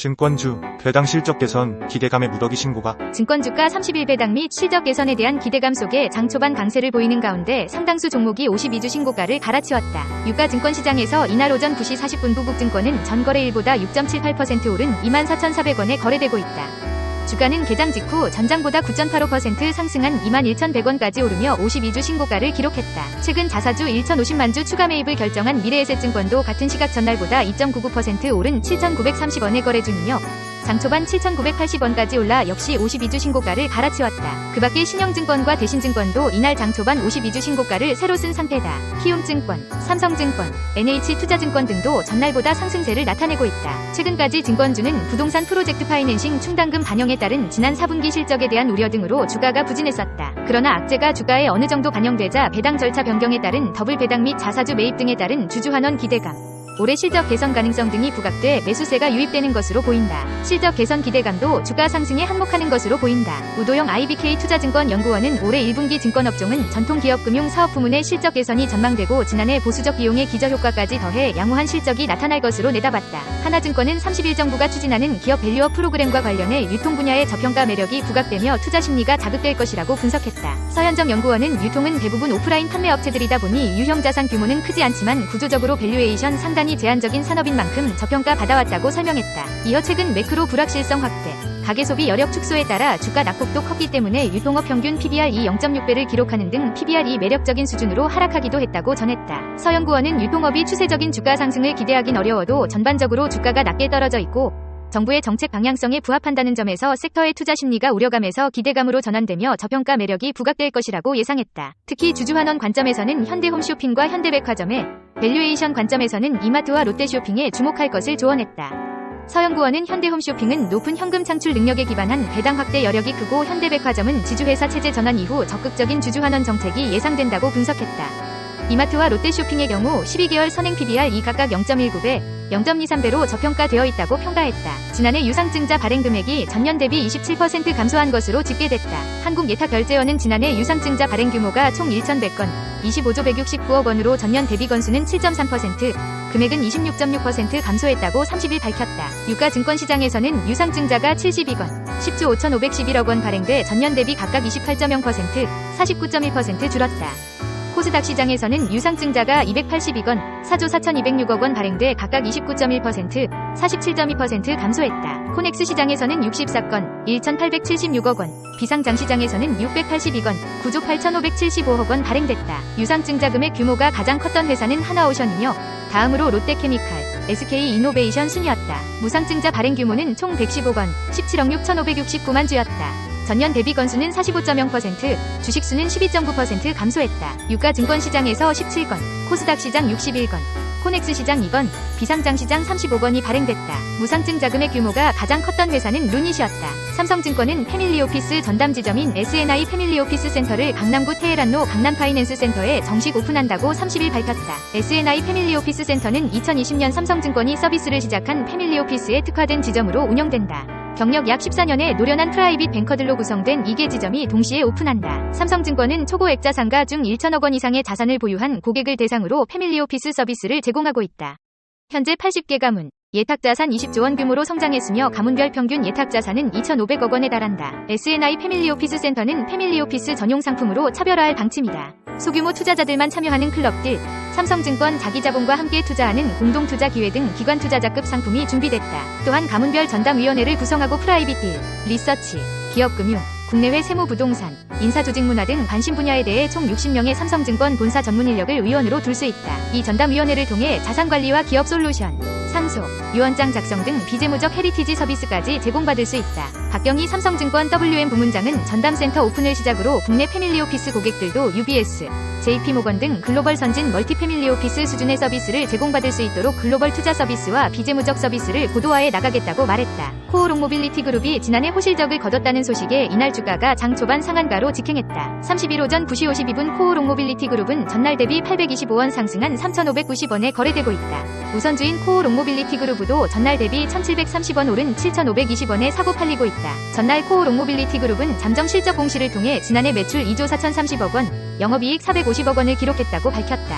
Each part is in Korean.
증권주, 배당 실적 개선, 기대감의 무더기 신고가. 증권주가 31배당 및 실적 개선에 대한 기대감 속에 장 초반 강세를 보이는 가운데 상당수 종목이 52주 신고가를 갈아치웠다. 유가 증권시장에서 이날 오전 9시 40분 부국증권은 전거래일보다 6.78% 오른 24,400원에 거래되고 있다. 주가는 개장 직후 전장보다 9.85% 상승한 21,100원까지 오르며 52주 신고가를 기록했다. 최근 자사주 1,050만 주 추가 매입을 결정한 미래에셋증권도 같은 시각 전날보다 2.99% 오른 7,930원에 거래 중이며 장 초반 7,980원까지 올라 역시 52주 신고가를 갈아치웠다. 그 밖에 신영증권과 대신증권도 이날 장 초반 52주 신고가를 새로 쓴 상태다. 키움증권, 삼성증권, NH투자증권 등도 전날보다 상승세를 나타내고 있다. 최근까지 증권주는 부동산 프로젝트 파이낸싱 충당금 반영에 따른 지난 4분기 실적에 대한 우려 등으로 주가가 부진했었다. 그러나 악재가 주가에 어느 정도 반영되자 배당 절차 변경에 따른 더블 배당 및 자사주 매입 등에 따른 주주 환원 기대감, 올해 실적 개선 가능성 등이 부각돼 매수세가 유입되는 것으로 보인다. 실적 개선 기대감도 주가 상승에 한몫하는 것으로 보인다. 우도영 IBK 투자증권 연구원은 올해 1분기 증권업종은 전통기업금융 사업 부문의 실적 개선이 전망되고 지난해 보수적 비용의 기저효과까지 더해 양호한 실적이 나타날 것으로 내다봤다. 하나증권은 30일 정부가 추진하는 기업 밸류업 프로그램과 관련해 유통 분야의 저평가 매력이 부각되며 투자 심리가 자극될 것이라고 분석했다. 서현정 연구원은 유통은 대부분 오프라인 판매 업체들이다 보니 유형 자산 규모는 크지 않지만 구조적으로 밸류에이션 상단이 제한적인 산업인 만큼 저평가 받아왔다고 설명했다. 이어 최근 매크로 불확실성 확대, 가계소비 여력 축소에 따라 주가 낙폭도 컸기 때문에 유통업 평균 PBR2 0.6배를 기록하는 등 PBR2 매력적인 수준으로 하락하기도 했다고 전했다. 서 연구원은 유통업이 추세적인 주가 상승을 기대하긴 어려워도 전반적으로 주가가 낮게 떨어져 있고 정부의 정책 방향성에 부합한다는 점에서 섹터의 투자 심리가 우려감에서 기대감으로 전환되며 저평가 매력이 부각될 것이라고 예상했다. 특히 주주환원 관점에서는 현대홈쇼핑과 현대백화점에, 밸류에이션 관점에서는 이마트와 롯데쇼핑에 주목할 것을 조언했다. 서 연구원은 현대홈쇼핑은 높은 현금 창출 능력에 기반한 배당 확대 여력이 크고 현대백화점은 지주회사 체제 전환 이후 적극적인 주주환원 정책이 예상된다고 분석했다. 이마트와 롯데쇼핑의 경우 12개월 선행 PBR2 각각 0.19배, 0.23배로 저평가되어 있다고 평가했다. 지난해 유상증자 발행 금액이 전년 대비 27% 감소한 것으로 집계됐다. 한국예탁결제원은 지난해 유상증자 발행 규모가 총 1,100건, 25조 169억 원으로 전년 대비 건수는 7.3%, 금액은 26.6% 감소했다고 30일 밝혔다. 유가 증권시장에서는 유상증자가 72건, 10조 5,511억 원 발행돼 전년 대비 각각 28.0%, 49.1% 줄었다. 코스닥 시장에서는 유상증자가 282건, 4조 4,206억 원 발행돼 각각 29.1%, 47.2% 감소했다. 코넥스 시장에서는 64건, 1,876억 원, 비상장시장에서는 682건, 9조 8,575억 원 발행됐다. 유상증자 금액 규모가 가장 컸던 회사는 하나오션이며 다음으로 롯데케미칼, SK이노베이션 순이었다. 무상증자 발행 규모는 총 115건, 17억 6,569만 주였다. 전년 대비 건수는 45.0%, 주식수는 12.9% 감소했다. 유가 증권시장에서 17건, 코스닥 시장 61건, 코넥스 시장 2건, 비상장 시장 35건이 발행됐다. 무상증 자금의 규모가 가장 컸던 회사는 루닛이었다. 삼성증권은 패밀리오피스 전담 지점인 SNI 패밀리오피스 센터를 강남구 테헤란로 강남파이낸스 센터에 정식 오픈한다고 30일 밝혔다. SNI 패밀리오피스 센터는 2020년 삼성증권이 서비스를 시작한 패밀리오피스에 특화된 지점으로 운영된다. 경력 약 14년의 노련한 프라이빗 뱅커들로 구성된 2개 지점이 동시에 오픈한다. 삼성증권은 초고액 자산가 중 1천억 원 이상의 자산을 보유한 고객을 대상으로 패밀리오피스 서비스를 제공하고 있다. 현재 80개 가문, 예탁자산 20조 원 규모로 성장했으며 가문별 평균 예탁자산은 2,500억 원에 달한다. SNI 패밀리오피스 센터는 패밀리오피스 전용 상품으로 차별화할 방침이다. 소규모 투자자들만 참여하는 클럽들, 삼성증권 자기자본과 함께 투자하는 공동투자기회 등 기관투자자급 상품이 준비됐다. 또한 가문별 전담위원회를 구성하고 프라이빗 딜, 리서치, 기업금융, 국내외 세무부동산, 인사조직문화 등 관심 분야에 대해 총 60명의 삼성증권 본사 전문 인력을 위원으로 둘 수 있다. 이 전담위원회를 통해 자산관리와 기업 솔루션, 상소, 유언장 작성 등 비재무적 헤리티지 서비스까지 제공받을 수 있다. 박경희 삼성증권 WM 부문장은 전담센터 오픈을 시작으로 국내 패밀리오피스 고객들도 UBS, JP모건 등 글로벌 선진 멀티패밀리오피스 수준의 서비스를 제공받을 수 있도록 글로벌 투자 서비스와 비재무적 서비스를 고도화해 나가겠다고 말했다. 코오롱모빌리티 그룹이 지난해 호실적을 거뒀다는 소식에 이날 주가가 장 초반 상한가로 직행했다. 31 오전 9시 52분 코오롱모빌리티 그룹은 전날 대비 825원 상승한 3,590원에 거래되고 있다. 우선주인 코오롱모빌리티 그룹도 전날 대비 1,730원 오른 7,520원에 사고 팔리고 있다. 전날 코오롱모빌리티 그룹은 잠정 실적 공시를 통해 지난해 매출 2조 4,030억 원, 영업이익 450억 원을 기록했다고 밝혔다.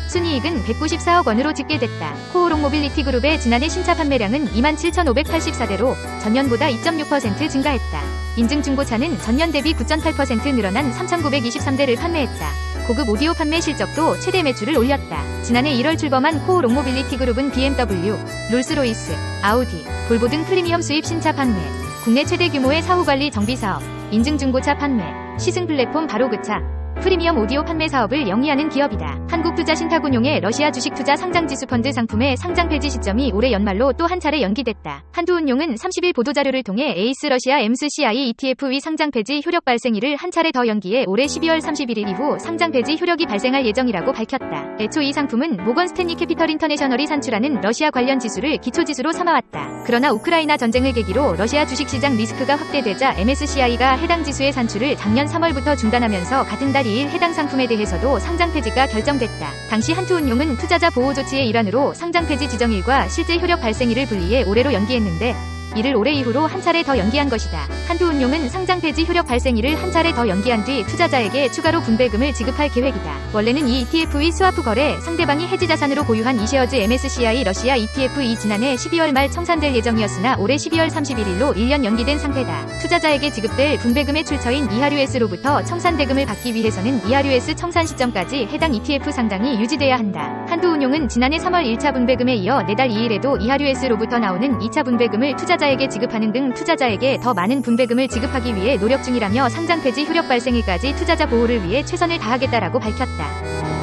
순이익은 194억 원으로 집계됐다. 코오롱 모빌리티 그룹의 지난해 신차 판매량은 27,584대로 전년보다 2.6% 증가했다. 인증 중고차는 전년 대비 9.8% 늘어난 3,923대를 판매했다. 고급 오디오 판매 실적도 최대 매출을 올렸다. 지난해 1월 출범한 코오롱 모빌리티 그룹은 BMW, 롤스로이스, 아우디, 볼보 등 프리미엄 수입 신차 판매, 국내 최대 규모의 사후관리 정비사업, 인증 중고차 판매, 시승 플랫폼 바로그차, 프리미엄 오디오 판매 사업을 영위하는 기업이다. 한국투자신탁운용의 러시아 주식 투자 상장지수펀드 상품의 상장 폐지 시점이 올해 연말로 또 한 차례 연기됐다. 한두운용은 30일 보도자료를 통해 에이스 러시아 MSCI ETF의 상장 폐지 효력 발생일을 한 차례 더 연기해 올해 12월 31일 이후 상장 폐지 효력이 발생할 예정이라고 밝혔다. 애초 이 상품은 모건 스탠리 캐피털 인터내셔널이 산출하는 러시아 관련 지수를 기초지수로 삼아왔다. 그러나 우크라이나 전쟁을 계기로 러시아 주식시장 리스크가 확대되자 MSCI가 해당 지수의 산출을 작년 3월부터 중단하면서 같은 달 2일 해당 상품에 대해서도 상장 폐지가 결정됐다. 당시 한투운용은 투자자 보호 조치의 일환으로 상장 폐지 지정일과 실제 효력 발생일을 분리해 올해로 연기했는데 이를 올해 이후로 한 차례 더 연기한 것이다. 한두운용은 상장 폐지 효력 발생일을 한 차례 더 연기한 뒤 투자자에게 추가로 분배금을 지급할 계획이다. 원래는 이 ETF의 스와프 거래, 상대방이 해지 자산으로 보유한 이셰어즈 MSCI 러시아 ETF이 지난해 12월 말 청산될 예정이었으나 올해 12월 31일로 1년 연기된 상태다. 투자자에게 지급될 분배금의 출처인 이하류S로부터 청산 대금을 받기 위해서는 이하류S 청산 시점까지 해당 ETF 상장이 유지돼야 한다. 한두운용은 지난해 3월 1차 분배금에 이어 내달 2일에도 이하류S로부터 나오는 2차 분배금을 투자자에게 지급하는 등 투자자에게 더 많은 분배금을 지급하기 위해 노력 중이라며 상장 폐지 효력 발생일까지 투자자 보호를 위해 최선을 다하겠다라고 밝혔다.